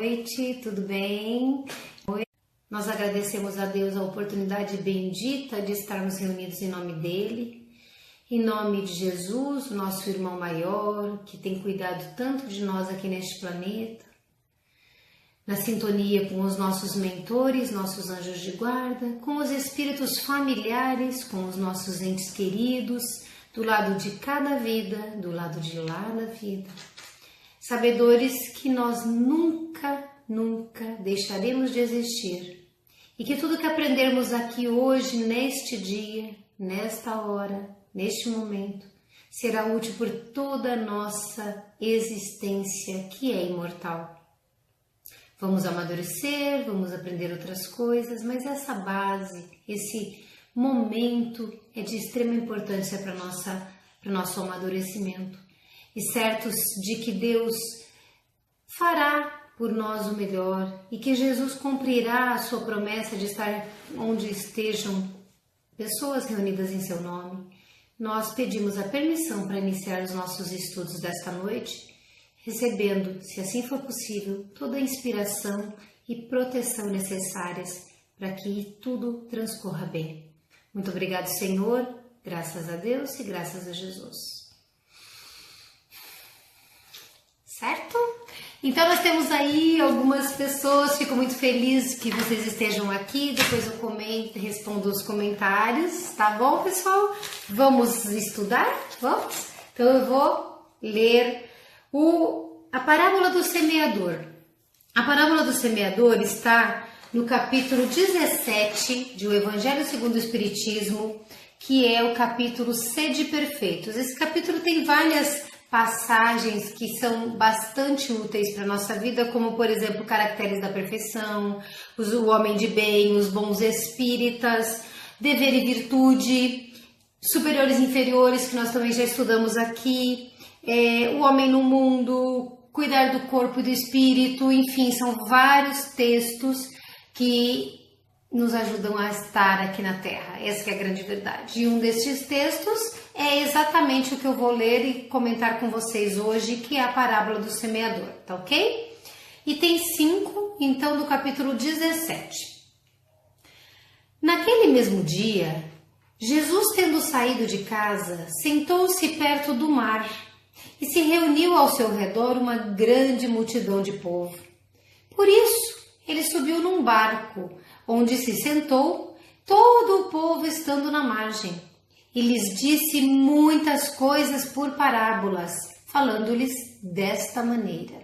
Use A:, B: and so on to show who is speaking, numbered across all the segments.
A: noite, tudo bem? Nós agradecemos a Deus a oportunidade bendita de estarmos reunidos em nome dEle, em nome de Jesus, o nosso irmão maior, que tem cuidado tanto de nós aqui neste planeta, na sintonia com os nossos mentores, nossos anjos de guarda, com os espíritos familiares, com os nossos entes queridos, do lado de cada vida, do lado de lá da vida. Sabedores que nós nunca deixaremos de existir e que tudo que aprendermos aqui hoje, neste dia, nesta hora, neste momento, será útil por toda a nossa existência que é imortal. Vamos amadurecer, vamos aprender outras coisas, mas essa base, esse momento é de extrema importância para o nosso amadurecimento. E certos de que Deus fará por nós o melhor e que Jesus cumprirá a sua promessa de estar onde estejam pessoas reunidas em seu nome, nós pedimos a permissão para iniciar os nossos estudos desta noite, recebendo, se assim for possível, toda a inspiração e proteção necessárias para que tudo transcorra bem. Muito obrigado, Senhor, graças a Deus e graças a Jesus. Certo? Então nós temos aí algumas pessoas, fico muito feliz que vocês estejam aqui, depois eu comento, respondo os comentários, tá bom, pessoal? Vamos estudar? Vamos? Então eu vou ler a parábola do semeador. A parábola do semeador está no capítulo 17 de O Evangelho segundo o Espiritismo, que é o capítulo Sede Perfeitos. Esse capítulo tem várias passagens que são bastante úteis para a nossa vida, como, por exemplo, caracteres da perfeição, o homem de bem, os bons espíritas, dever e virtude, superiores e inferiores, que nós também já estudamos aqui, o homem no mundo, cuidar do corpo e do espírito, enfim, são vários textos que nos ajudam a estar aqui na Terra. Essa que é a grande verdade. E um destes textos é exatamente o que eu vou ler e comentar com vocês hoje, que é a parábola do semeador, tá ok? E tem 5, então, do capítulo 17. Naquele mesmo dia, Jesus, tendo saído de casa, sentou-se perto do mar e se reuniu ao seu redor uma grande multidão de povo. Por isso, ele subiu num barco, onde se sentou, todo o povo estando na margem, e lhes disse muitas coisas por parábolas, falando-lhes desta maneira.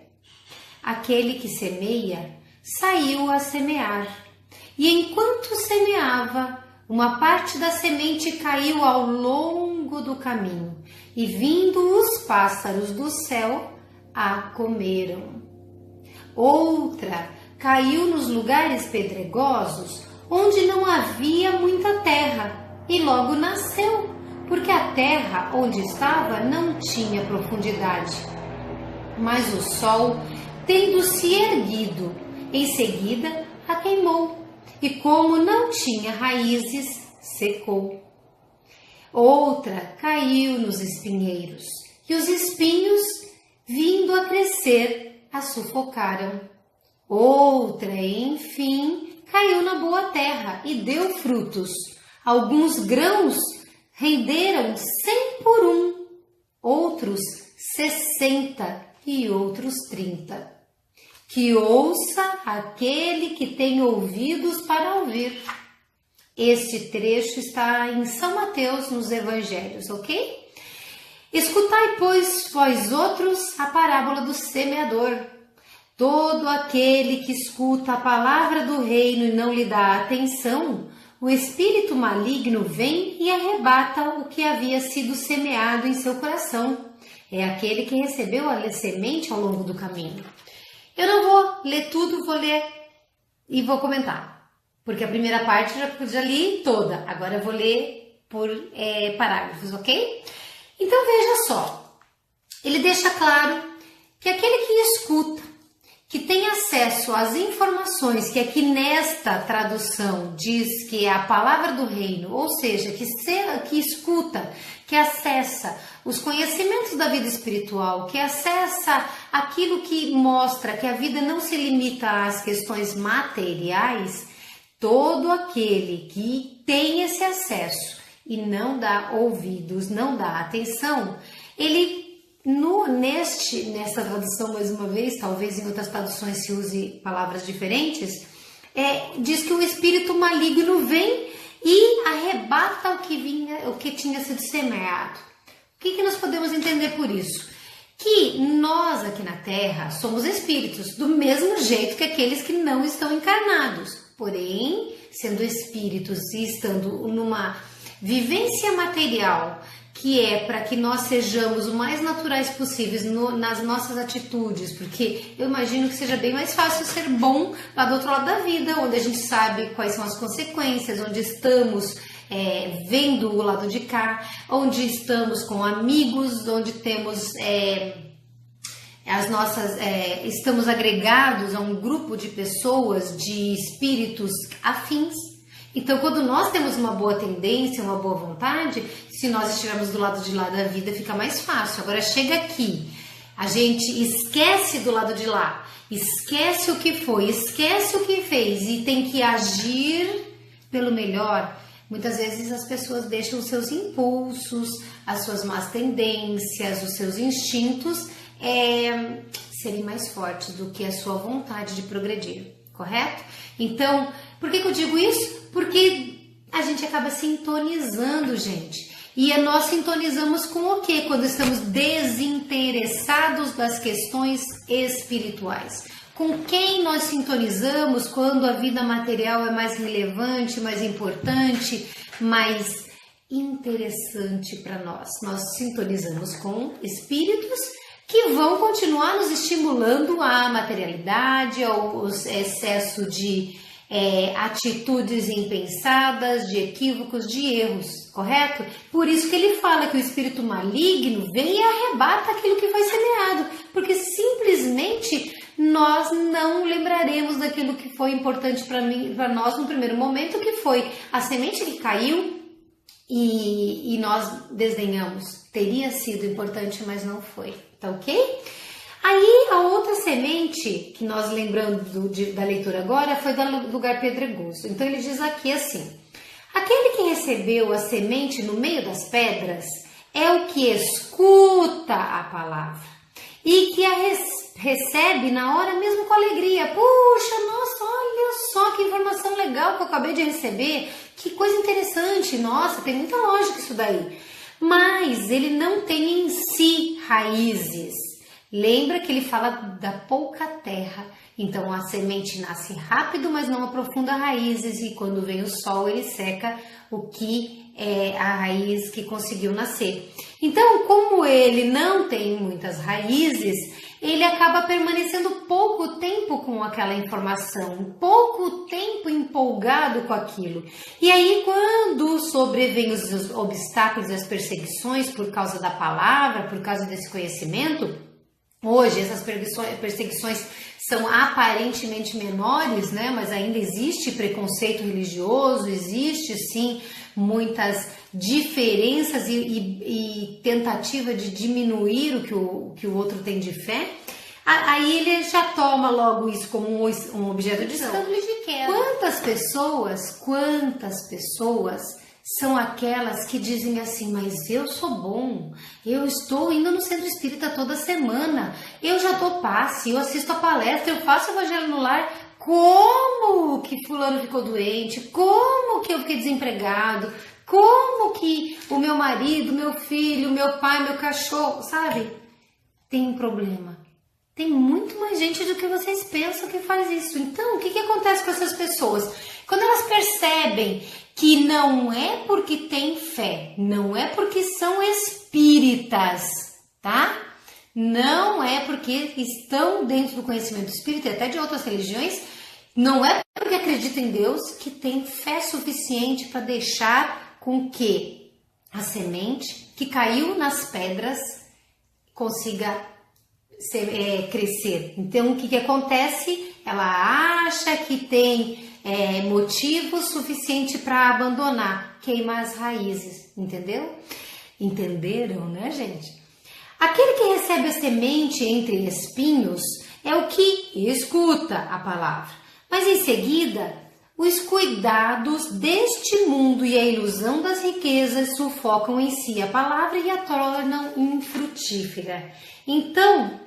A: Aquele que semeia saiu a semear, e enquanto semeava, uma parte da semente caiu ao longo do caminho, e vindo os pássaros do céu, a comeram. Outra caiu nos lugares pedregosos, onde não havia muita terra, e logo nasceu, porque a terra onde estava não tinha profundidade. Mas o sol, tendo se erguido, em seguida a queimou, e como não tinha raízes, secou. Outra caiu nos espinheiros, e os espinhos, vindo a crescer, a sufocaram. Outra, enfim, caiu na boa terra e deu frutos. Alguns grãos renderam 100 por um, outros 60 e outros 30. Que ouça aquele que tem ouvidos para ouvir. Este trecho está em São Mateus, nos Evangelhos, ok? Escutai, pois, vós outros, a parábola do semeador. Todo aquele que escuta a palavra do reino e não lhe dá atenção, o espírito maligno vem e arrebata o que havia sido semeado em seu coração. É aquele que recebeu a semente ao longo do caminho. Eu não vou ler tudo, vou ler e vou comentar, porque a primeira parte eu já li toda, agora eu vou ler por parágrafos, ok? Então veja só, ele deixa claro que aquele que escuta, que tem acesso às informações que aqui nesta tradução diz que é a palavra do reino, ou seja, que escuta, que acessa os conhecimentos da vida espiritual, que acessa aquilo que mostra que a vida não se limita às questões materiais, todo aquele que tem esse acesso e não dá ouvidos, não dá atenção, ele nessa tradução, mais uma vez, talvez em outras traduções se use palavras diferentes, diz que o espírito maligno vem e arrebata o que tinha sido semeado. O que nós podemos entender por isso? Que nós aqui na Terra somos espíritos, do mesmo jeito que aqueles que não estão encarnados. Porém, sendo espíritos e estando numa vivência material, que é para que nós sejamos o mais naturais possíveis nas nossas atitudes, porque eu imagino que seja bem mais fácil ser bom lá do outro lado da vida, onde a gente sabe quais são as consequências, onde estamos vendo o lado de cá, onde estamos com amigos, onde temos estamos agregados a um grupo de pessoas, de espíritos afins. Então, quando nós temos uma boa tendência, uma boa vontade, se nós estivermos do lado de lá da vida, fica mais fácil. Agora, chega aqui, a gente esquece do lado de lá, esquece o que foi, esquece o que fez e tem que agir pelo melhor. Muitas vezes as pessoas deixam os seus impulsos, as suas más tendências, os seus instintos serem mais fortes do que a sua vontade de progredir, correto? Então, por que eu digo isso? Porque a gente acaba sintonizando, gente. E nós sintonizamos com o quê? Quando estamos desinteressados das questões espirituais. Com quem nós sintonizamos quando a vida material é mais relevante, mais importante, mais interessante para nós? Nós sintonizamos com espíritos que vão continuar nos estimulando à materialidade, ao excesso de atitudes impensadas, de equívocos, de erros, correto? Por isso que ele fala que o espírito maligno vem e arrebata aquilo que foi semeado, porque simplesmente nós não lembraremos daquilo que foi importante para nós no primeiro momento, que foi a semente que caiu e nós desdenhamos. Teria sido importante, mas não foi, tá ok? Aí a outra semente que nós lembramos da leitura agora foi do lugar pedregoso. Então ele diz aqui assim: aquele que recebeu a semente no meio das pedras é o que escuta a palavra e que a recebe na hora mesmo com alegria. Puxa, nossa, olha só que informação legal que eu acabei de receber, que coisa interessante, nossa, tem muita lógica isso daí. Mas ele não tem em si raízes. Lembra que ele fala da pouca terra, então a semente nasce rápido, mas não aprofunda raízes, e quando vem o sol ele seca o que é a raiz que conseguiu nascer. Então, como ele não tem muitas raízes, ele acaba permanecendo pouco tempo com aquela informação, pouco tempo empolgado com aquilo. E aí, quando sobrevêm os obstáculos e as perseguições por causa da palavra, por causa desse conhecimento, hoje essas perseguições são aparentemente menores, né? Mas ainda existe preconceito religioso, existe sim muitas diferenças e tentativa de diminuir o que o outro tem de fé. Aí ele já toma logo isso como um objeto de escândalo e de queda. Quantas pessoas são aquelas que dizem assim: mas eu sou bom, eu estou indo no centro espírita toda semana, eu já dou passe, eu assisto a palestra, eu faço evangelho no lar. Como que fulano ficou doente? Como que eu fiquei desempregado? Como que o meu marido, meu filho, meu pai, meu cachorro, sabe? Tem um problema. Tem muito mais gente do que vocês pensam que faz isso. Então, o que acontece com essas pessoas? Quando elas percebem que não é porque têm fé, não é porque são espíritas, tá? Não é porque estão dentro do conhecimento espírita e até de outras religiões, não é porque acreditam em Deus que tem fé suficiente para deixar com que a semente que caiu nas pedras consiga crescer. Então, o que acontece? Ela acha que tem motivo suficiente para abandonar, queima as raízes, entendeu? Entenderam, né, gente? Aquele que recebe a semente entre espinhos é o que escuta a palavra, mas em seguida os cuidados deste mundo e a ilusão das riquezas sufocam em si a palavra e a tornam infrutífera. Então,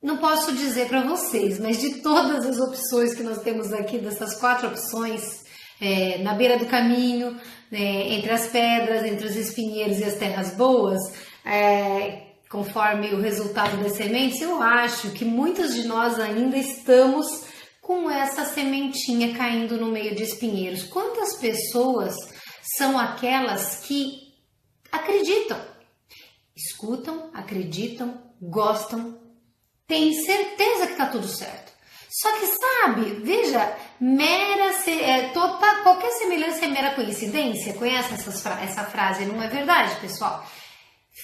A: não posso dizer para vocês, mas de todas as opções que nós temos aqui, dessas 4 opções, na beira do caminho, entre as pedras, entre os espinheiros e as terras boas, conforme o resultado das sementes, eu acho que muitos de nós ainda estamos com essa sementinha caindo no meio de espinheiros. Quantas pessoas são aquelas que acreditam, escutam, acreditam, gostam, têm certeza que está tudo certo? Só que sabe, veja, qualquer semelhança é mera coincidência. Conhece essa frase? Não é verdade, pessoal?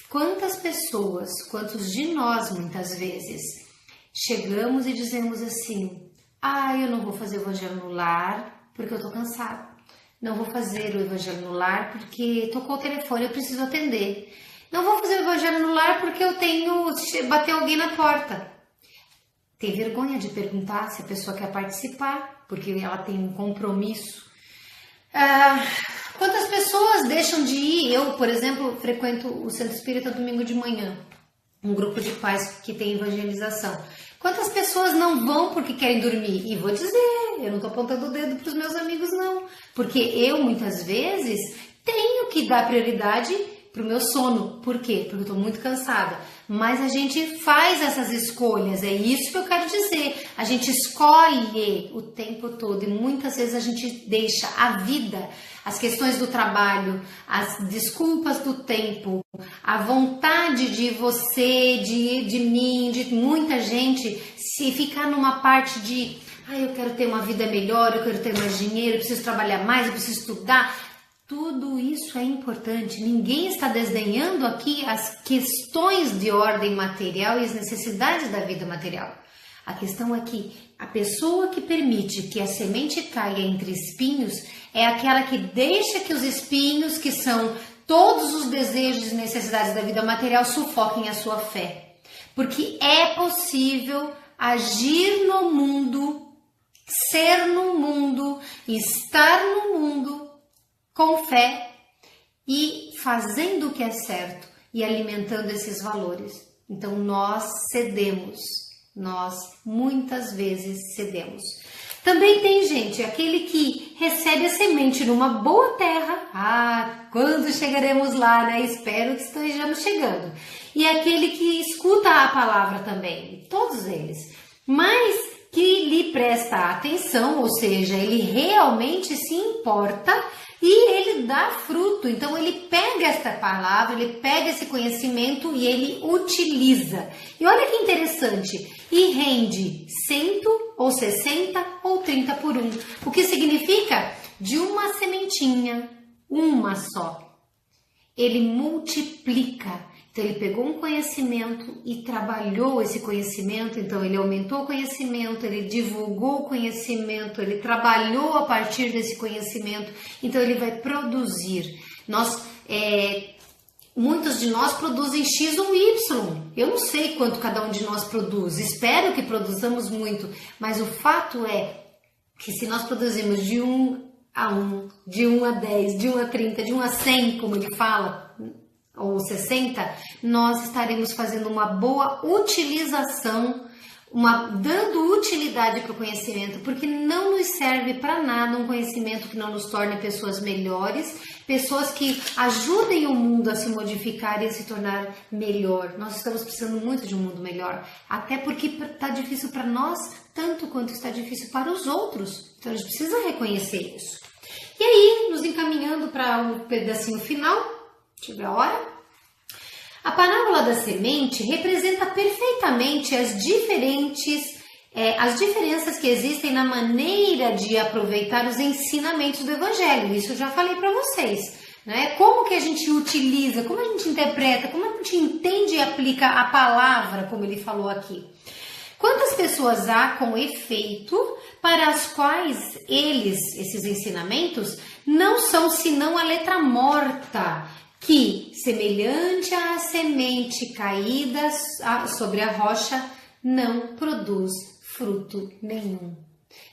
A: Quantas pessoas, quantos de nós muitas vezes chegamos e dizemos assim: eu não vou fazer o evangelho no lar porque eu tô cansado. Não vou fazer o evangelho no lar porque tocou o telefone, eu preciso atender. Não vou fazer o evangelho no lar porque eu tenho bater alguém na porta. Tem vergonha de perguntar se a pessoa quer participar, porque ela tem um compromisso. Quantas pessoas deixam de ir? Eu, por exemplo, frequento o Centro Espírita domingo de manhã, um grupo de pais que tem evangelização. Quantas pessoas não vão porque querem dormir? E vou dizer, eu não estou apontando o dedo para os meus amigos, não. Porque eu, muitas vezes, tenho que dar prioridade para o meu sono. Por quê? Porque eu estou muito cansada. Mas a gente faz essas escolhas, é isso que eu quero dizer. A gente escolhe o tempo todo e muitas vezes a gente deixa a vida, as questões do trabalho, as desculpas do tempo, a vontade de você, de mim, de muita gente, se ficar numa parte de eu quero ter uma vida melhor, eu quero ter mais dinheiro, eu preciso trabalhar mais, eu preciso estudar. Tudo isso é importante. Ninguém está desdenhando aqui as questões de ordem material e as necessidades da vida material. A questão é que a pessoa que permite que a semente caia entre espinhos é aquela que deixa que os espinhos, que são todos os desejos e necessidades da vida material, sufoquem a sua fé. Porque é possível agir no mundo, ser no mundo, estar no mundo com fé e fazendo o que é certo e alimentando esses valores. Então nós cedemos, nós muitas vezes cedemos. Também tem gente, aquele que recebe a semente numa boa terra. Quando chegaremos lá, né? Espero que estejamos chegando. E aquele que escuta a palavra também, todos eles. Mas que lhe presta atenção, ou seja, ele realmente se importa e ele dá fruto. Então ele pega esta palavra, ele pega esse conhecimento e ele utiliza. E olha que interessante, e rende 100 ou 60 ou 30 por 1. O que significa? De uma sementinha, uma só, ele multiplica. Então ele pegou um conhecimento e trabalhou esse conhecimento, então ele aumentou o conhecimento, ele divulgou o conhecimento, ele trabalhou a partir desse conhecimento, então ele vai produzir. Muitos de nós produzem X ou Y, eu não sei quanto cada um de nós produz, espero que produzamos muito, mas o fato é que se nós produzimos de 1 a 1, de 1 a 10, de 1 a 30, de 1 a 100, como ele fala, ou 60, nós estaremos fazendo uma boa utilização, dando utilidade para o conhecimento, porque não nos serve para nada um conhecimento que não nos torne pessoas melhores, pessoas que ajudem o mundo a se modificar e a se tornar melhor. Nós estamos precisando muito de um mundo melhor, até porque está difícil para nós, tanto quanto está difícil para os outros. Então a gente precisa reconhecer isso. E aí, nos encaminhando para um pedacinho final, tive a hora. A parábola da semente representa perfeitamente as diferenças que existem na maneira de aproveitar os ensinamentos do Evangelho. Isso eu já falei para vocês, né? Como que a gente utiliza, como a gente interpreta, como a gente entende e aplica a palavra, como ele falou aqui. Quantas pessoas há com efeito para as quais esses ensinamentos não são senão a letra morta, que, semelhante à semente caída sobre a rocha, não produz fruto nenhum.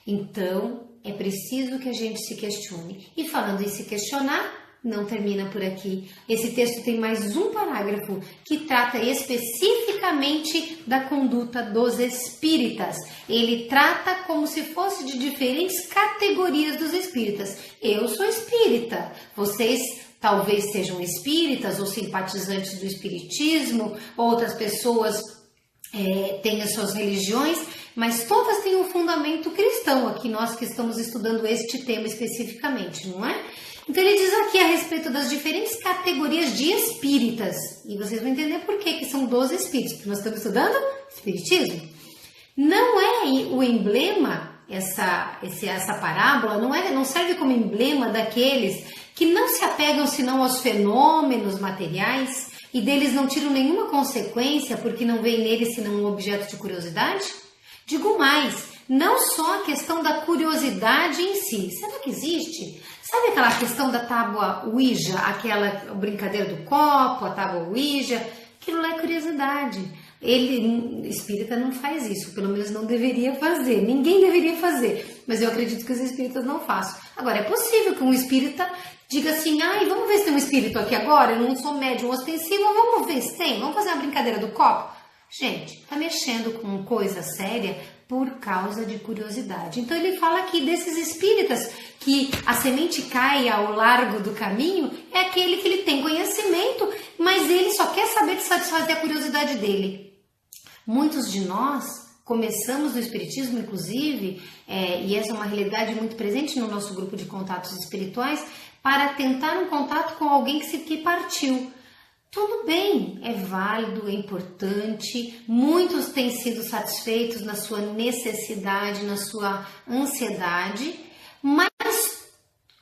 A: Então, é preciso que a gente se questione. E falando em se questionar, não termina por aqui. Esse texto tem mais um parágrafo que trata especificamente da conduta dos espíritas. Ele trata como se fosse de diferentes categorias dos espíritas. Eu sou espírita, vocês talvez sejam espíritas ou simpatizantes do espiritismo, outras pessoas têm as suas religiões, mas todas têm um fundamento cristão, aqui nós que estamos estudando este tema especificamente, não é? Então ele diz aqui a respeito das diferentes categorias de espíritas, e vocês vão entender por que são 12 espíritos, porque nós estamos estudando espiritismo. Não é o emblema, essa parábola, não serve como emblema daqueles que não se apegam senão aos fenômenos materiais e deles não tiram nenhuma consequência porque não veem neles senão um objeto de curiosidade? Digo mais, não só a questão da curiosidade em si. Será que existe? Sabe aquela questão da tábua Ouija, aquela brincadeira do copo, a tábua Ouija? Aquilo lá é curiosidade. Espírita não faz isso, pelo menos não deveria fazer, ninguém deveria fazer, mas eu acredito que os espíritas não façam. Agora, é possível que um espírita diga assim, vamos ver se tem um espírito aqui agora, eu não sou médium ostensivo, vamos ver se tem, vamos fazer uma brincadeira do copo? Gente, tá mexendo com coisa séria por causa de curiosidade. Então ele fala aqui desses espíritas que a semente cai ao largo do caminho, é aquele que ele tem conhecimento, mas ele só quer saber de satisfazer a curiosidade dele. Muitos de nós começamos no espiritismo, inclusive, e essa é uma realidade muito presente no nosso grupo de contatos espirituais, para tentar um contato com alguém que partiu. Tudo bem, é válido, é importante, muitos têm sido satisfeitos na sua necessidade, na sua ansiedade, mas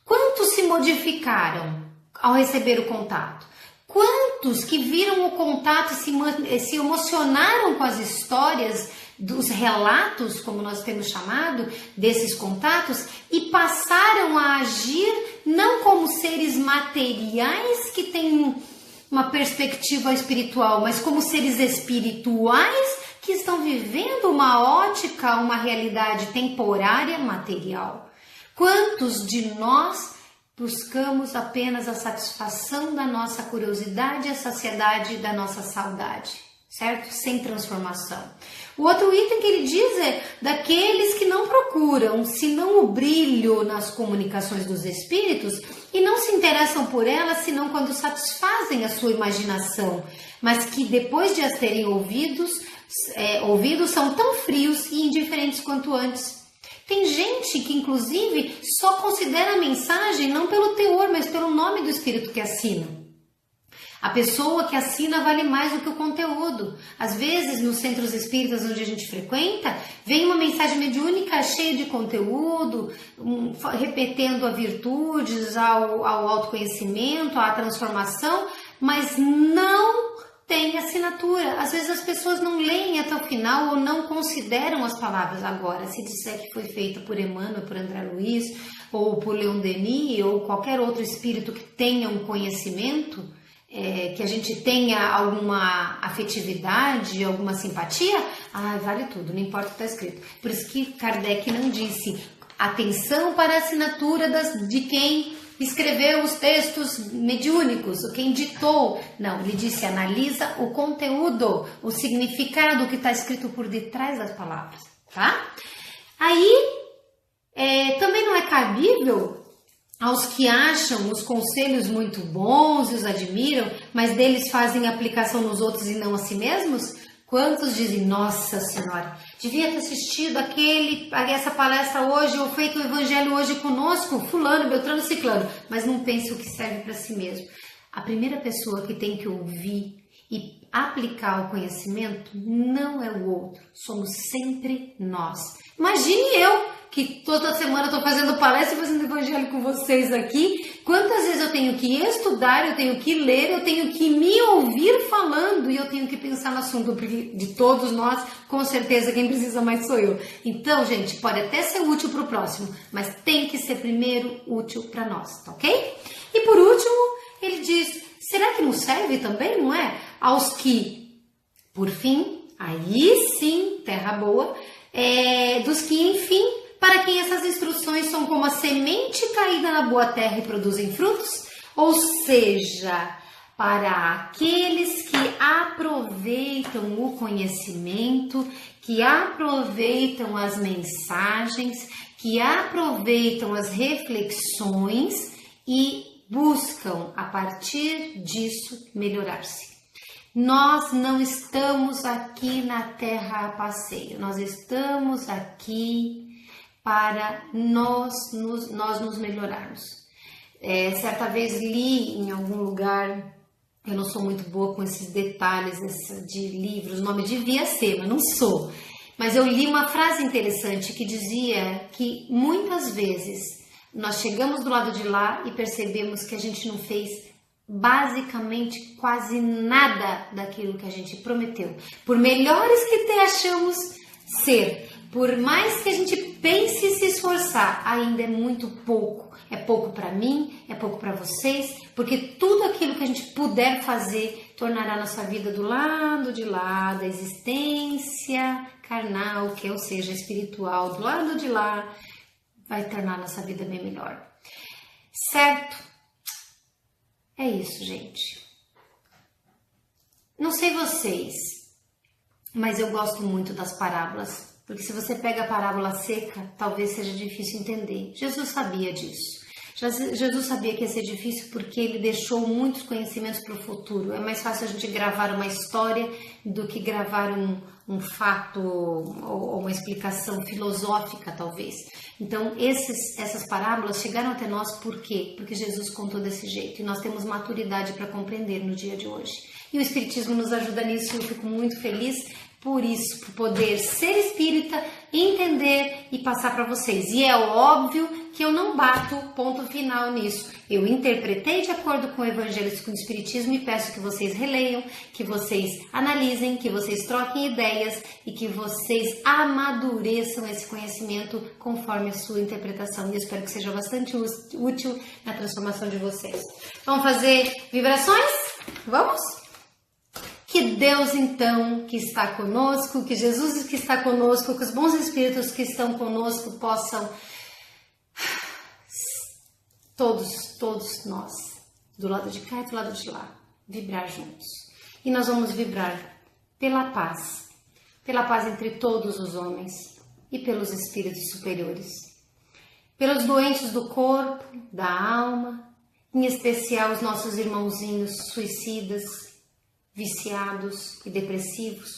A: quantos se modificaram ao receber o contato? Quantos que viram o contato e se emocionaram com as histórias dos relatos, como nós temos chamado, desses contatos, e passaram a agir não como seres materiais que têm uma perspectiva espiritual, mas como seres espirituais que estão vivendo uma ótica, uma realidade temporária material. Quantos de nós buscamos apenas a satisfação da nossa curiosidade e a saciedade da nossa saudade, certo? Sem transformação. O outro item que ele diz é daqueles que não procuram, senão o brilho nas comunicações dos espíritos e não se interessam por elas, senão quando satisfazem a sua imaginação, mas que depois de as terem ouvido, são tão frios e indiferentes quanto antes. Tem gente que, inclusive, só considera a mensagem não pelo teor, mas pelo nome do espírito que assina. A pessoa que assina vale mais do que o conteúdo. Às vezes, nos centros espíritas onde a gente frequenta, vem uma mensagem mediúnica cheia de conteúdo, repetindo a virtudes, ao autoconhecimento, à transformação, mas não tem assinatura. Às vezes as pessoas não leem até o final ou não consideram as palavras. Agora, se disser que foi feita por Emmanuel, por André Luiz, ou por Leon Denis, ou qualquer outro espírito que tenha um conhecimento, que a gente tenha alguma afetividade, alguma simpatia, vale tudo, não importa o que está escrito. Por isso que Kardec não disse atenção para a assinatura de quem escreveu os textos mediúnicos, quem ditou. Não, ele disse analisa o conteúdo, o significado que está escrito por detrás das palavras, tá? Aí, também não é cabível aos que acham os conselhos muito bons e os admiram, mas deles fazem aplicação nos outros e não a si mesmos? Quantos dizem, nossa senhora, devia ter assistido essa palestra hoje, ou feito o evangelho hoje conosco, fulano, beltrano, ciclano, mas não pense o que serve para si mesmo. A primeira pessoa que tem que ouvir e aplicar o conhecimento não é o outro, somos sempre nós. Imagine eu, que toda semana estou fazendo palestra e fazendo evangelho com vocês aqui. Quantas vezes eu tenho que estudar, eu tenho que ler, eu tenho que me ouvir falando e eu tenho que pensar no assunto, porque de todos nós, com certeza, quem precisa mais sou eu. Então, gente, pode até ser útil para o próximo, mas tem que ser primeiro útil para nós, tá ok? E por último, ele diz, será que não serve também, não é? Aos que, por fim, aí sim, terra boa, dos que, enfim, para quem essas instruções são como a semente caída na boa terra e produzem frutos, ou seja, para aqueles que aproveitam o conhecimento, que aproveitam as mensagens, que aproveitam as reflexões e buscam, a partir disso, melhorar-se. Nós não estamos aqui na terra a passeio, nós estamos aqui para nós nos melhorarmos. Certa vez li em algum lugar, eu não sou muito boa com esses detalhes de livros, o nome devia ser, mas não sou. Mas eu li uma frase interessante que dizia que muitas vezes nós chegamos do lado de lá e percebemos que a gente não fez basicamente quase nada daquilo que a gente prometeu. Por melhores que achamos ser, por mais que a gente pense e se esforçar, ainda é muito pouco. É pouco para mim, é pouco para vocês, porque tudo aquilo que a gente puder fazer tornará nossa vida do lado de lá, da existência carnal, que ou seja, espiritual, do lado de lá, vai tornar nossa vida bem melhor. Certo? É isso, gente. Não sei vocês, mas eu gosto muito das parábolas. Porque se você pega a parábola seca, talvez seja difícil entender. Jesus sabia disso. Jesus sabia que ia ser difícil porque ele deixou muitos conhecimentos para o futuro. É mais fácil a gente gravar uma história do que gravar um fato ou uma explicação filosófica, talvez. Então, essas parábolas chegaram até nós por quê? Porque Jesus contou desse jeito e nós temos maturidade para compreender no dia de hoje. E o Espiritismo nos ajuda nisso e eu fico muito feliz por isso, por poder ser espírita, entender e passar para vocês. E é óbvio que eu não bato ponto final nisso. Eu interpretei de acordo com o Evangelho e com o Espiritismo e peço que vocês releiam, que vocês analisem, que vocês troquem ideias e que vocês amadureçam esse conhecimento conforme a sua interpretação. E eu espero que seja bastante útil na transformação de vocês. Vamos fazer vibrações? Vamos? Que Deus, então, que está conosco, que Jesus que está conosco, que os bons espíritos que estão conosco possam, todos nós, do lado de cá e do lado de lá, vibrar juntos. E nós vamos vibrar pela paz entre todos os homens e pelos espíritos superiores, pelos doentes do corpo, da alma, em especial os nossos irmãozinhos suicidas, viciados e depressivos.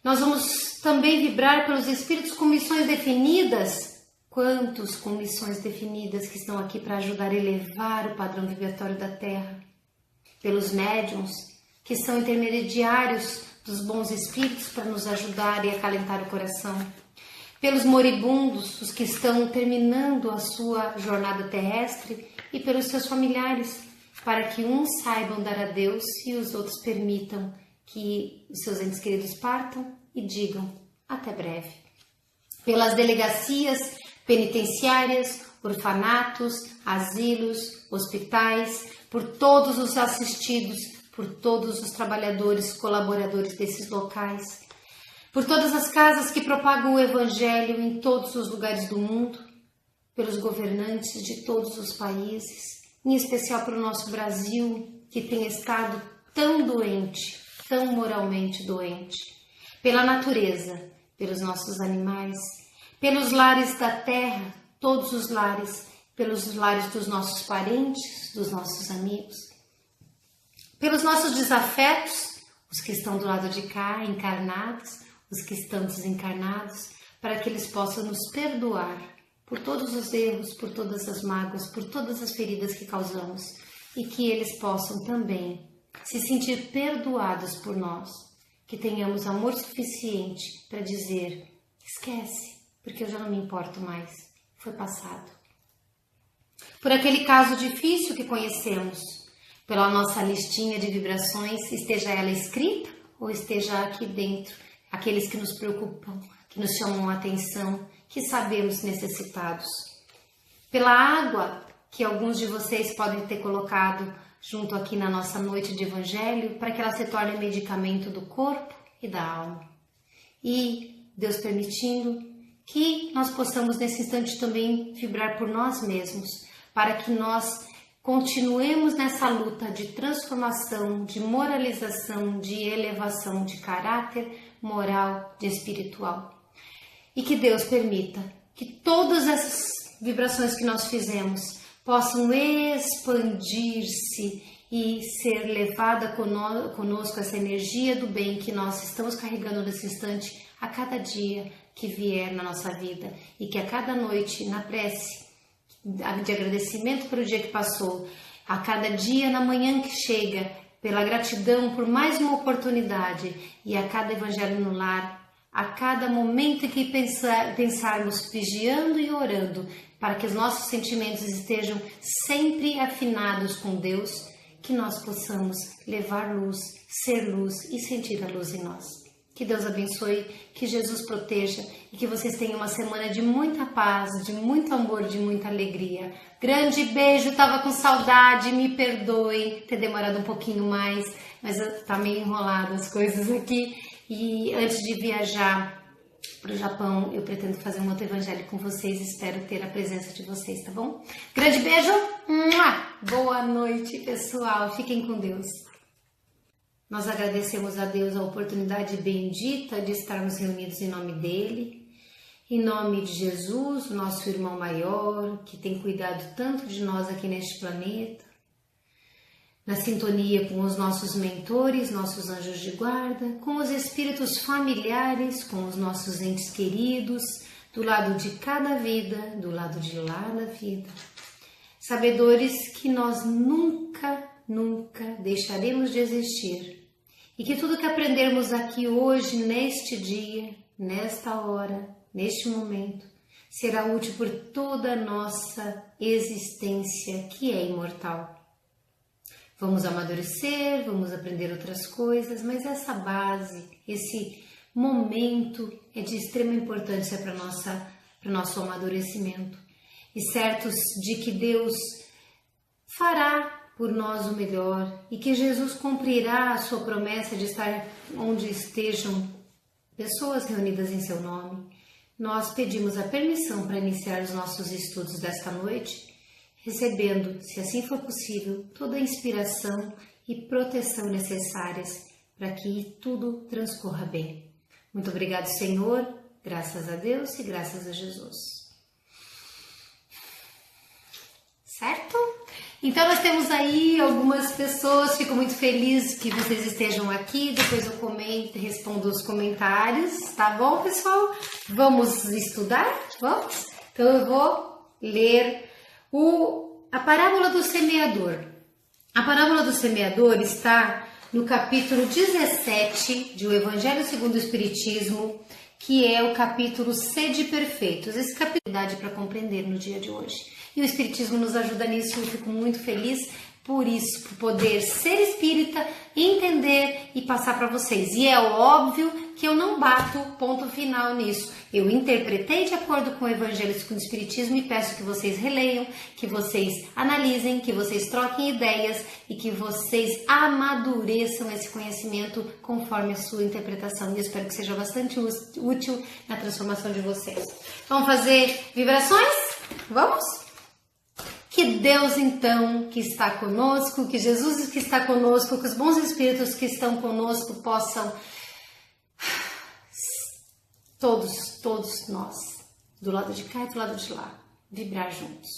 A: Nós vamos também vibrar pelos espíritos com missões definidas. Quantos com missões definidas que estão aqui para ajudar a elevar o padrão vibratório da Terra? Pelos médiuns, que são intermediários dos bons espíritos para nos ajudar e acalentar o coração. Pelos moribundos, os que estão terminando a sua jornada terrestre, e pelos seus familiares, para que uns saibam dar adeus e os outros permitam que os seus entes queridos partam e digam até breve. Pelas delegacias penitenciárias, orfanatos, asilos, hospitais, por todos os assistidos, por todos os trabalhadores, colaboradores desses locais, por todas as casas que propagam o Evangelho em todos os lugares do mundo, pelos governantes de todos os países, em especial para o nosso Brasil, que tem estado tão doente, tão moralmente doente, pela natureza, pelos nossos animais, pelos lares da terra, todos os lares, pelos lares dos nossos parentes, dos nossos amigos, pelos nossos desafetos, os que estão do lado de cá, encarnados, os que estão desencarnados, para que eles possam nos perdoar por todos os erros, por todas as mágoas, por todas as feridas que causamos e que eles possam também se sentir perdoados por nós, que tenhamos amor suficiente para dizer, esquece, porque eu já não me importo mais, foi passado. Por aquele caso difícil que conhecemos, pela nossa listinha de vibrações, esteja ela escrita ou esteja aqui dentro, aqueles que nos preocupam, que nos chamam a atenção, que sabemos necessitados. Pela água que alguns de vocês podem ter colocado junto aqui na nossa noite de Evangelho, para que ela se torne medicamento do corpo e da alma. E, Deus permitindo, que nós possamos nesse instante também vibrar por nós mesmos, para que nós continuemos nessa luta de transformação, de moralização, de elevação de caráter moral, de espiritual. E que Deus permita que todas essas vibrações que nós fizemos possam expandir-se e ser levada conosco essa energia do bem que nós estamos carregando nesse instante a cada dia que vier na nossa vida, e que a cada noite na prece de agradecimento pelo dia que passou, a cada dia na manhã que chega, pela gratidão por mais uma oportunidade, e a cada evangelho no lar, a cada momento em que pensarmos vigiando e orando, para que os nossos sentimentos estejam sempre afinados com Deus, que nós possamos levar luz, ser luz e sentir a luz em nós. Que Deus abençoe, que Jesus proteja e que vocês tenham uma semana de muita paz, de muito amor, de muita alegria. Grande beijo, tava com saudade, me perdoe ter demorado um pouquinho mais, mas tá meio enrolado as coisas aqui. E antes de viajar para o Japão, eu pretendo fazer um outro evangelho com vocês, espero ter a presença de vocês, tá bom? Grande beijo, boa noite pessoal, fiquem com Deus. Nós agradecemos a Deus a oportunidade bendita de estarmos reunidos em nome dEle, em nome de Jesus, o nosso irmão maior, que tem cuidado tanto de nós aqui neste planeta, na sintonia com os nossos mentores, nossos anjos de guarda, com os espíritos familiares, com os nossos entes queridos, do lado de cada vida, do lado de lá da vida. Sabedores que nós nunca deixaremos de existir, e que tudo que aprendermos aqui hoje, neste dia, nesta hora, neste momento, será útil por toda a nossa existência, que é imortal. Vamos amadurecer, vamos aprender outras coisas, mas essa base, esse momento é de extrema importância para o nosso amadurecimento. E certos de que Deus fará por nós o melhor e que Jesus cumprirá a sua promessa de estar onde estejam pessoas reunidas em seu nome, nós pedimos a permissão para iniciar os nossos estudos desta noite, recebendo, se assim for possível, toda a inspiração e proteção necessárias para que tudo transcorra bem. Muito obrigado, Senhor, graças a Deus e graças a Jesus. Certo? Então nós temos aí algumas pessoas, fico muito feliz que vocês estejam aqui, depois eu comento, respondo os comentários, tá bom, pessoal? Vamos estudar? Vamos? Então eu vou ler a parábola do semeador. A parábola do semeador está no capítulo 17 de O Evangelho segundo o Espiritismo, que é o capítulo Sede Perfeitos. Esse capítulo é para compreender no dia de hoje. E o Espiritismo nos ajuda nisso, eu fico muito feliz por isso, por poder ser espírita, entender e passar para vocês. E é óbvio que eu não bato ponto final nisso. Eu interpretei de acordo com o Evangelho segundo o Espiritismo e peço que vocês releiam, que vocês analisem, que vocês troquem ideias e que vocês amadureçam esse conhecimento conforme a sua interpretação. E eu espero que seja bastante útil na transformação de vocês. Vamos fazer vibrações? Vamos? Que Deus, então, que está conosco, que Jesus que está conosco, que os bons espíritos que estão conosco possam, todos nós, do lado de cá e do lado de lá, vibrar juntos.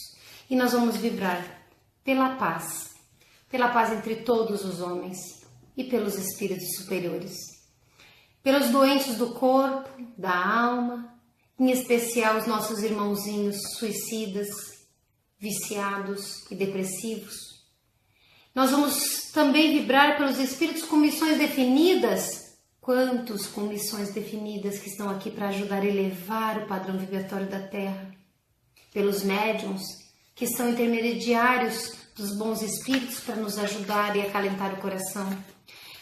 A: E nós vamos vibrar pela paz entre todos os homens e pelos espíritos superiores, pelos doentes do corpo, da alma, em especial os nossos irmãozinhos suicidas, viciados e depressivos. Nós vamos também vibrar pelos espíritos com missões definidas. Quantos com missões definidas que estão aqui para ajudar a elevar o padrão vibratório da Terra. Pelos médiuns, que são intermediários dos bons espíritos para nos ajudar e acalentar o coração.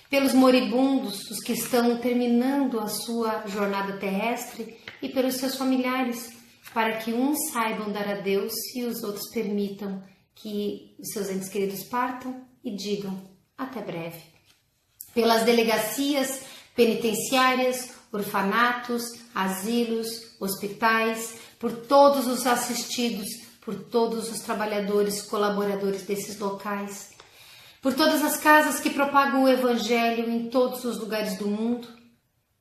A: Pelos moribundos, os que estão terminando a sua jornada terrestre, e pelos seus familiares, para que uns saibam dar a Deus e os outros permitam que os seus entes queridos partam e digam até breve. Pelas delegacias penitenciárias, orfanatos, asilos, hospitais, por todos os assistidos, por todos os trabalhadores, colaboradores desses locais, por todas as casas que propagam o Evangelho em todos os lugares do mundo,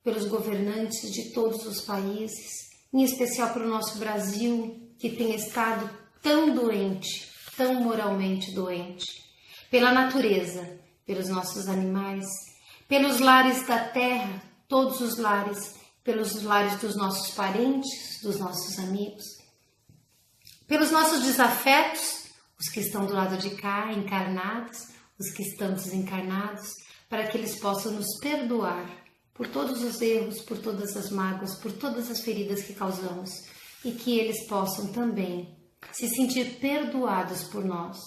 A: pelos governantes de todos os países, em especial para o nosso Brasil, que tem estado tão doente, tão moralmente doente, pela natureza, pelos nossos animais, pelos lares da terra, todos os lares, pelos lares dos nossos parentes, dos nossos amigos, pelos nossos desafetos, os que estão do lado de cá, encarnados, os que estão desencarnados, para que eles possam nos perdoar por todos os erros, por todas as mágoas, por todas as feridas que causamos, e que eles possam também se sentir perdoados por nós,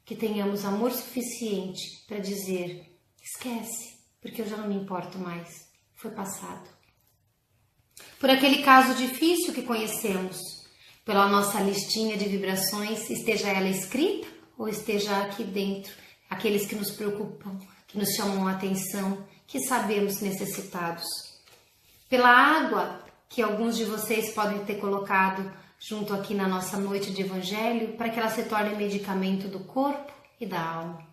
A: que tenhamos amor suficiente para dizer, esquece, porque eu já não me importo mais, foi passado. Por aquele caso difícil que conhecemos, pela nossa listinha de vibrações, esteja ela escrita ou esteja aqui dentro, aqueles que nos preocupam, que nos chamam a atenção, que sabemos necessitados. Pela água que alguns de vocês podem ter colocado junto aqui na nossa noite de Evangelho, para que ela se torne medicamento do corpo e da alma.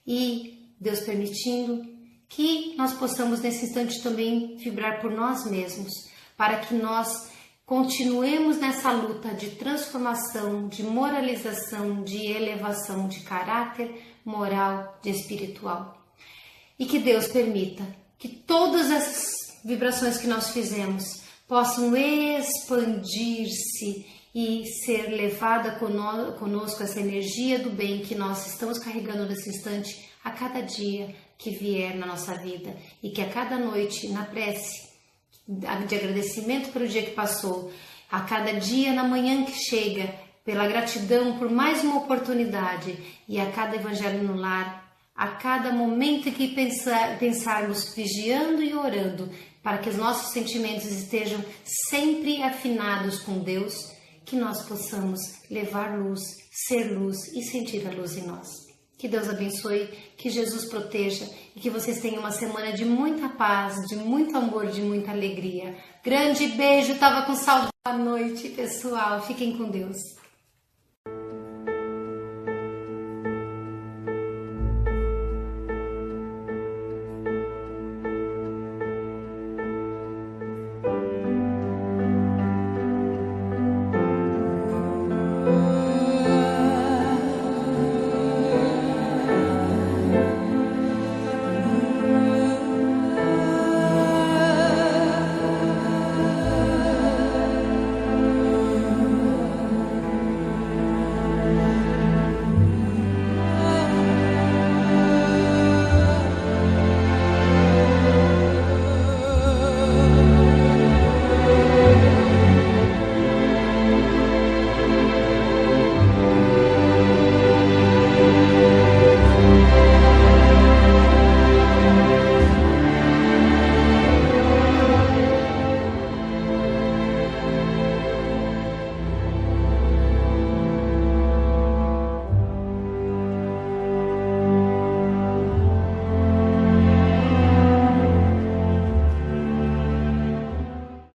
A: E, Deus permitindo, que nós possamos nesse instante também vibrar por nós mesmos, para que nós continuemos nessa luta de transformação, de moralização, de elevação de caráter moral, de espiritual. E que Deus permita que todas essas vibrações que nós fizemos possam expandir-se e ser levada conosco essa energia do bem que nós estamos carregando nesse instante a cada dia que vier na nossa vida, e que a cada noite na prece de agradecimento pelo dia que passou, a cada dia na manhã que chega, pela gratidão por mais uma oportunidade, e a cada evangelho no lar, a cada momento em que pensarmos vigiando e orando, para que os nossos sentimentos estejam sempre afinados com Deus, que nós possamos levar luz, ser luz e sentir a luz em nós. Que Deus abençoe, que Jesus proteja e que vocês tenham uma semana de muita paz, de muito amor, de muita alegria. Grande beijo, tava com saudade. Boa noite, pessoal. Fiquem com Deus.